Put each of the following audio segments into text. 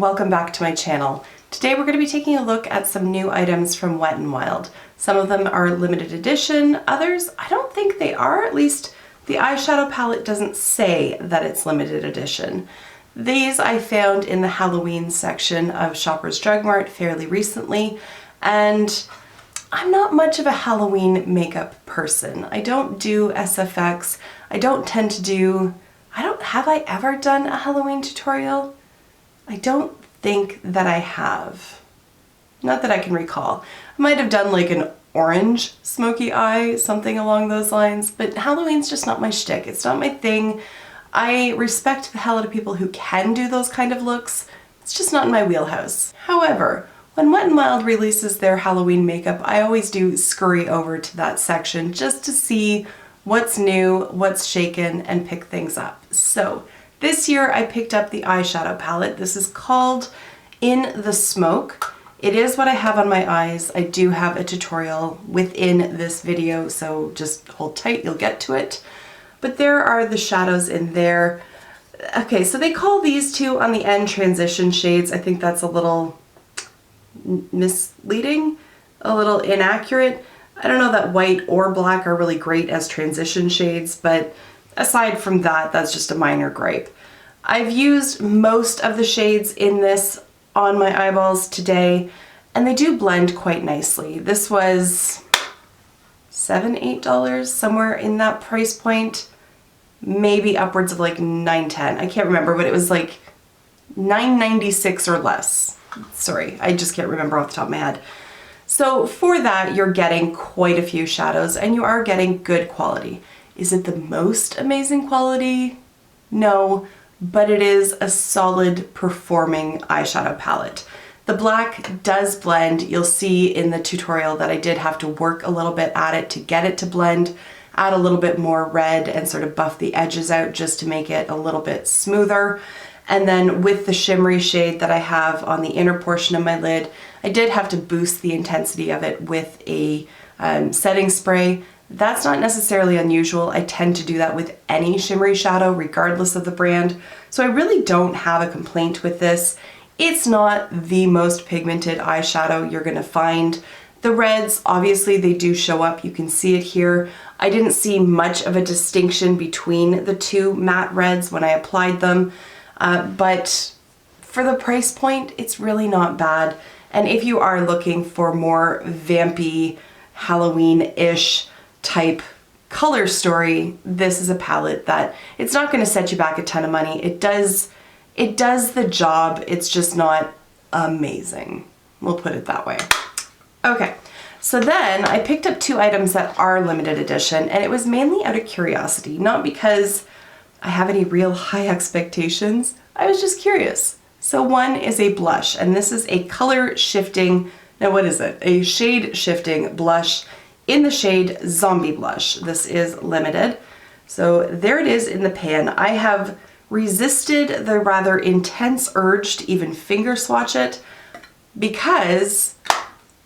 welcome back to my channel. Today we're going to be taking a look at some new items from Wet n Wild. Some of them are limited edition, others I don't think they are, at least the eyeshadow palette doesn't say that it's limited edition. These I found in the Halloween section of Shoppers Drug Mart fairly recently, and I'm not much of a Halloween makeup person. I don't do SFX, I don't tend to do, have I ever done a Halloween tutorial? I don't think that I have. Not that I can recall. I might have done like an orange smoky eye, something along those lines, but Halloween's just not my shtick. It's not my thing. I respect the hell out of people who can do those kind of looks. It's just not in my wheelhouse. However, when Wet n Wild releases their Halloween makeup, I always do scurry over to that section just to see what's new, what's shaken, and pick things up. So this year I picked up the eyeshadow palette. This is called In the Smoke. It is what I have on my eyes. I do have a tutorial within this video, so just hold tight, you'll get to it. But there are the shadows in there. Okay, so they call these two on the end transition shades. I think that's a little misleading, a little inaccurate. I don't know that white or black are really great as transition shades, but aside from that, that's just a minor gripe. I've used most of the shades in this on my eyeballs today, and they do blend quite nicely. This was $7, $8, somewhere in that price point, maybe upwards of like $9, $10. I can't remember, but it was like $9.96 or less. Sorry, I just can't remember off the top of my head. So for that, you're getting quite a few shadows and you are getting good quality. Is it the most amazing quality? No, but it is a solid performing eyeshadow palette. The black does blend. You'll see in the tutorial that I did have to work a little bit at it to get it to blend, add a little bit more red and sort of buff the edges out just to make it a little bit smoother. And then with the shimmery shade that I have on the inner portion of my lid, I did have to boost the intensity of it with a setting spray. That's not necessarily unusual. I tend to do that with any shimmery shadow, regardless of the brand. So I really don't have a complaint with this. It's not the most pigmented eyeshadow you're gonna find. The reds, obviously they do show up. You can see it here. I didn't see much of a distinction between the two matte reds when I applied them. But for the price point, it's really not bad. And if you are looking for more vampy, Halloween-ish type color story, this is a palette that it's not going to set you back a ton of money. It does the job. It's just not amazing. We'll put it that way. Okay, so then I picked up two items that are limited edition, and it was mainly out of curiosity, not because I have any real high expectations. I was just curious. So one is a blush, and this is a color shifting, now what is it? A shade shifting blush in the shade Zombie Blush. This is limited. So there it is in the pan. I have resisted the rather intense urge to even finger swatch it because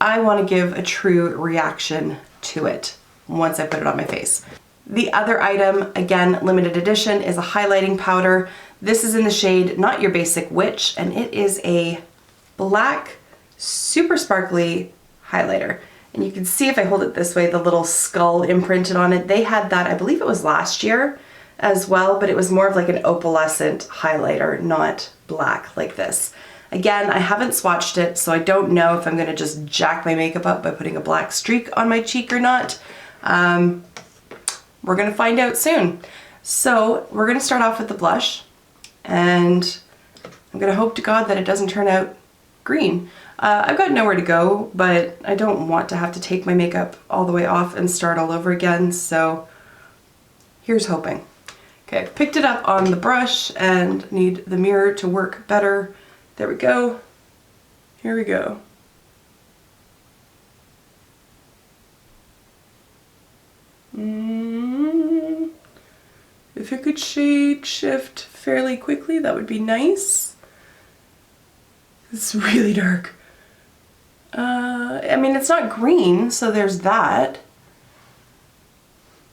I want to give a true reaction to it once I put it on my face. The other item, again, limited edition, is a highlighting powder. This is in the shade Not Your Basic Witch, and it is a black, super sparkly highlighter. And you can see if I hold it this way, the little skull imprinted on it. They had that, I believe it was last year as well, but it was more of like an opalescent highlighter, not black like this. Again, I haven't swatched it, so I don't know if I'm gonna just jack my makeup up by putting a black streak on my cheek or not. We're gonna find out soon. So we're gonna start off with the blush, and I'm gonna hope to God that it doesn't turn out green. I've got nowhere to go, but I don't want to have to take my makeup all the way off and start all over again, so here's hoping. Okay, I've picked it up on the brush and need the mirror to work better. There we go. Here we go. If it could shade shift fairly quickly, that would be nice. It's really dark. I mean, it's not green, so there's that.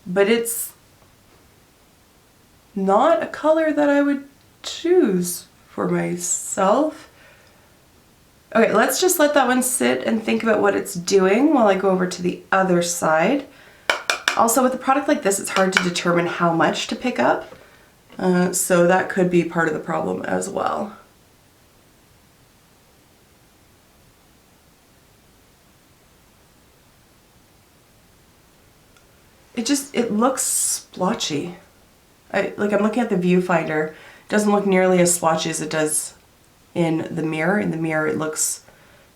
But it's not a color that I would choose for myself. Okay, let's just let that one sit and think about what it's doing while I go over to the other side. Also, with a product like this, it's hard to determine how much to pick up. So that could be part of the problem as well. It looks splotchy. I'm looking at the viewfinder. It doesn't look nearly as splotchy as it does in the mirror. In the mirror, it looks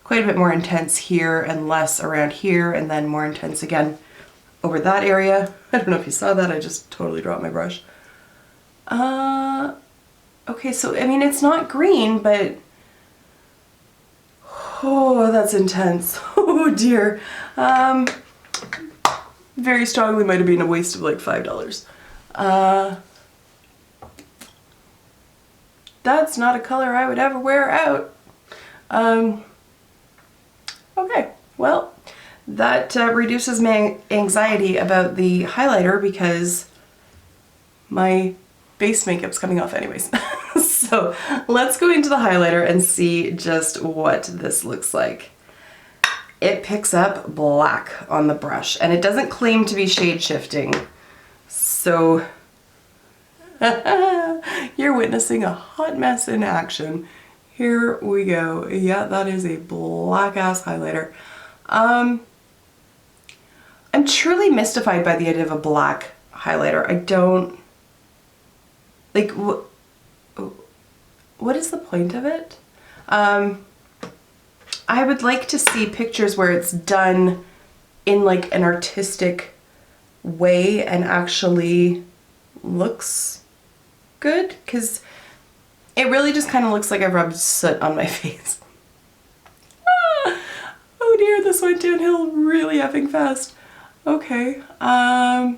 quite a bit more intense here and less around here, and then more intense again over that area. I don't know if you saw that, I just totally dropped my brush. Okay, so I mean, it's not green, but oh, that's intense. Oh dear. Very strongly might have been a waste of like $5. That's not a color I would ever wear out. Okay, well, that reduces my anxiety about the highlighter because my base makeup's coming off anyways. So let's go into the highlighter and see just what this looks like. It picks up black on the brush and it doesn't claim to be shade shifting. So you're witnessing a hot mess in action. Here we go. Yeah, that is a black ass highlighter. I'm truly mystified by the idea of a black highlighter. I don't, like, what is the point of it? I would like to see pictures where it's done in like an artistic way and actually looks good, because it really just kind of looks like I've rubbed soot on my face. Oh dear, this went downhill really effing fast. Okay, I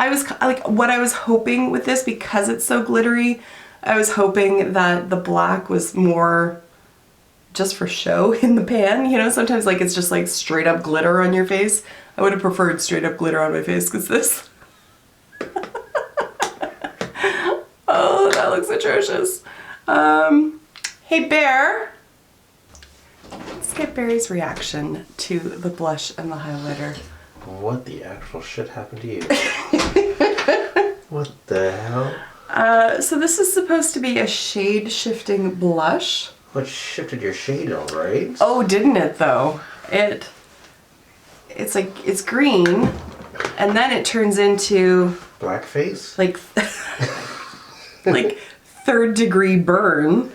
was like, what I was hoping with this, because it's so glittery, I was hoping that the black was more just for show in the pan. You know, sometimes like it's just like straight up glitter on your face. I would have preferred straight up glitter on my face, because this oh, that looks atrocious. Hey Bear, let's get Barry's reaction to the blush and the highlighter. What the actual shit happened to you? What the hell? So this is supposed to be a shade shifting blush. What shifted your shade, all right? Oh, didn't it though? It's like, it's green, and then it turns into Blackface? like like third degree burn,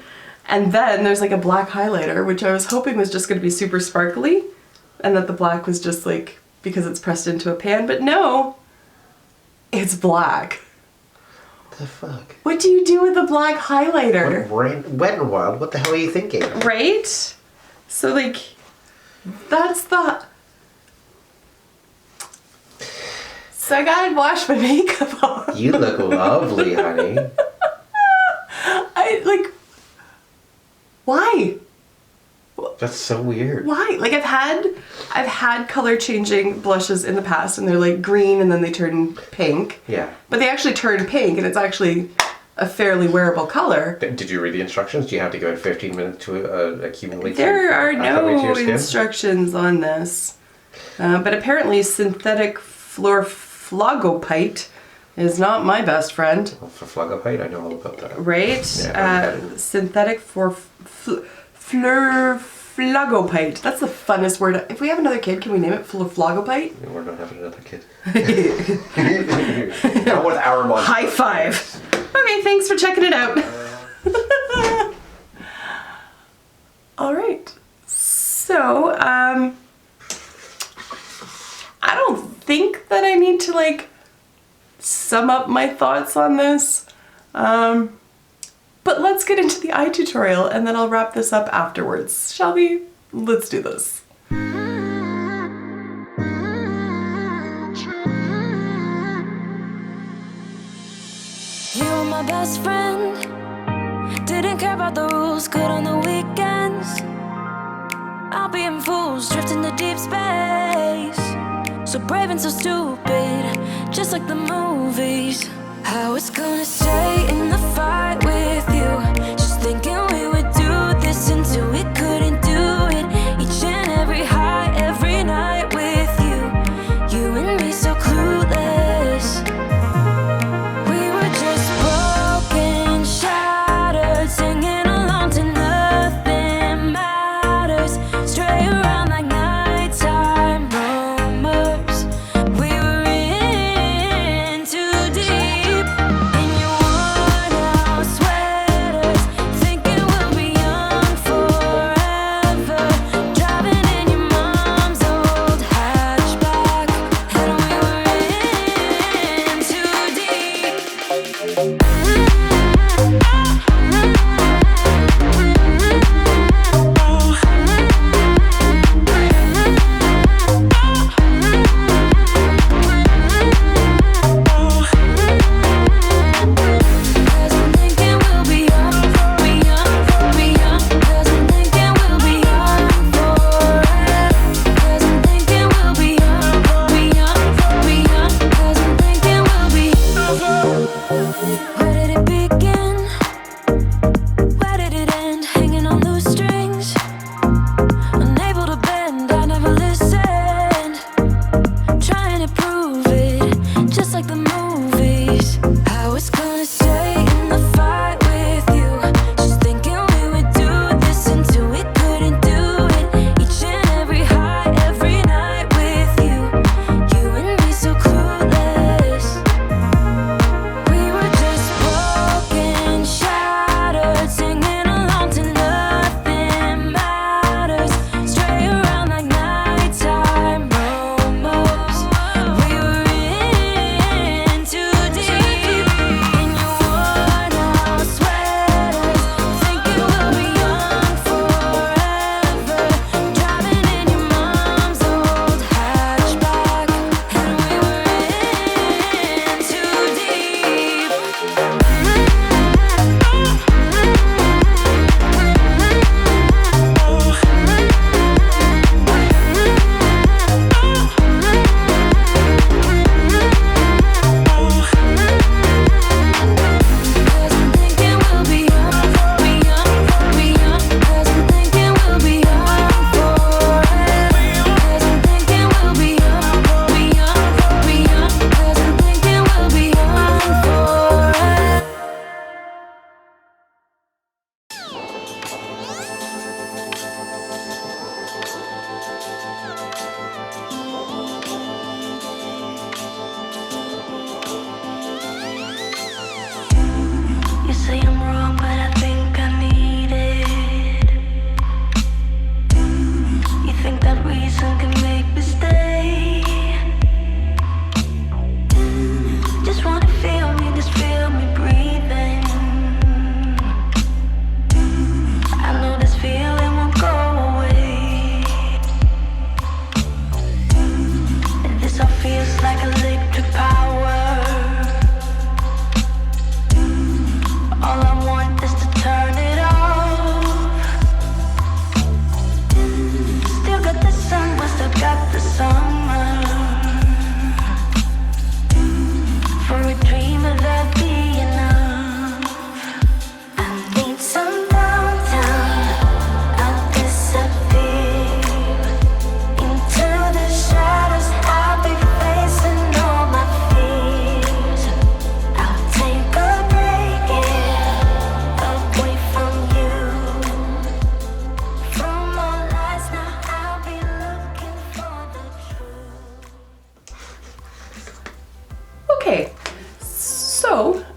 and then there's like a black highlighter, which I was hoping was just going to be super sparkly, and that the black was just like because it's pressed into a pan, but no, it's black. The fuck? What do you do with a black highlighter? Wet and Wild, what the hell are you thinking? Right? So like, that's the... So I gotta wash my makeup off. You look lovely, honey. Why? That's so weird. Why? Like I've had color changing blushes in the past, and they're like green and then they turn pink. Yeah. But they actually turn pink, and it's actually a fairly wearable color. Did you read the instructions? Do you have to go in 15 minutes to accumulate? There are no instructions on this. But apparently synthetic fluorphlogopite is not my best friend. Well, for Flogopite, I know all about that. Right? Yeah, synthetic fluorphlogopite. That's the funnest word. If we have another kid, can we name it fluorphlogopite? We're not having another kid. Not with our monster. High five. Okay, thanks for checking it out. All right. So, I don't think that I need to like sum up my thoughts on this. But let's get into the eye tutorial and then I'll wrap this up afterwards. Shall we? Let's do this. You were my best friend. Didn't care about the rules, good on the weekends. I'll be in fools, drifting to deep space. So brave and so stupid, just like the movies. I was gonna stay in the fight with you, just thinking we would do this until we couldn't do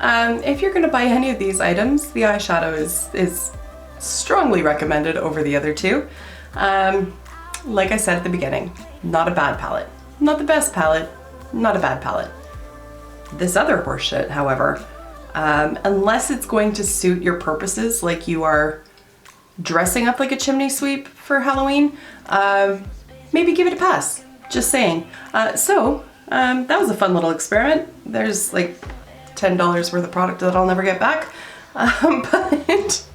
If you're gonna buy any of these items, the eyeshadow is strongly recommended over the other two. Like I said at the beginning, not a bad palette. Not the best palette, not a bad palette. This other horseshit, however, unless it's going to suit your purposes, like you are dressing up like a chimney sweep for Halloween, maybe give it a pass. Just saying. That was a fun little experiment. There's like $10 worth of product that I'll never get back. But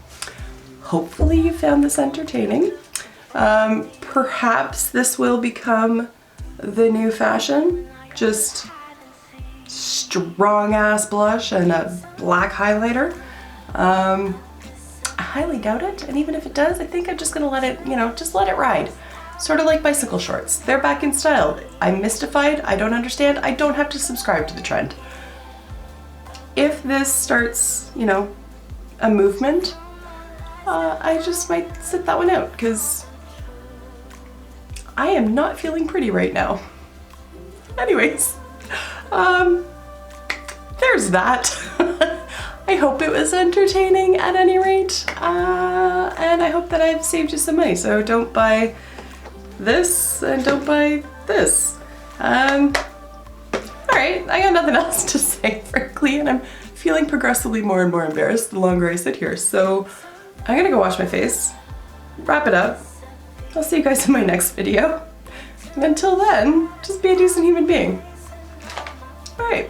hopefully you found this entertaining. Perhaps this will become the new fashion. Just strong ass blush and a black highlighter. I highly doubt it, and even if it does, I think I'm just gonna let it, just let it ride. Sort of like bicycle shorts. They're back in style. I'm mystified, I don't understand, I don't have to subscribe to the trend. If this starts, a movement, I just might sit that one out, because I am not feeling pretty right now. Anyways, there's that. I hope it was entertaining at any rate, and I hope that I've saved you some money, so don't buy this and don't buy this. Alright, I got nothing else to say, frankly, and I'm feeling progressively more and more embarrassed the longer I sit here, so I'm gonna go wash my face, wrap it up. I'll see you guys in my next video. And until then, just be a decent human being. Alright.